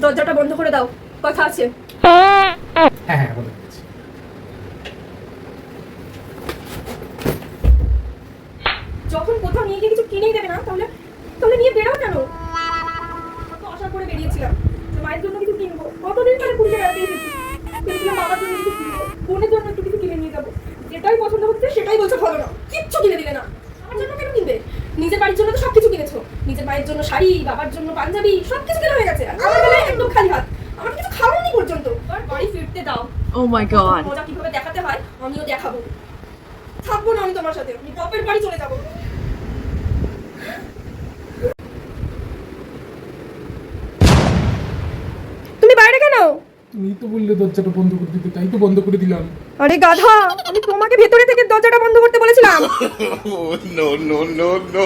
দরজাটা বন্ধ করে দাও, কথা আছে। হ্যাঁ হ্যাঁ বলে দিচ্ছি। যখন কোথাও নিয়ে গিয়ে কিছু কিনেই দেবে না, তাহলে তাহলে নিয়ে বেরো কেন? কত আশা করে বেরিয়েছিলাম যে মায়ের জন্য কিছু কিনবো, কতদিন ধরে ঘুরতে বেড়াতে এসেছি, ভেবেছিলাম বাবার জন্য কিছু কিনবো, বোনের জন্য একটু কিছু কিনে নিয়ে যাবো। যেটাই পছন্দ হচ্ছে সেটাই বলছো ভালো না, কিচ্ছু কিনে দিলে না। আমার জন্য কেন কিনবে? নিজের বাড়ির জন্য তো সবকিছু কিনেছো, নিজের মায়ের জন্য শাড়ি, বাবার জন্য পাঞ্জাবি, সবকিছু কেনা হয়ে গেছে। আর আমার বেলায় একদম খালি হাত, আমার কিছু খাওয়ানি পর্যন্ত। আর বাড়ি ফিরতে দাও। Oh my god. মজা কিভাবে দেখাতে হয় আমিও দেখাবো। থাকবো না আমি তোমার সাথে, আমি বাপের বাড়ি চলে যাবো। তুমি বাইরে কেন? তুমি তো বললে দরজাটা বন্ধ করে দিতে, তাই তো বন্ধ করে দিলাম। আরে গাধা, আমি তোমাকে ভেতরে থেকে দরজাটা বন্ধ করতে বলেছিলাম। Oh, no, no, no, no.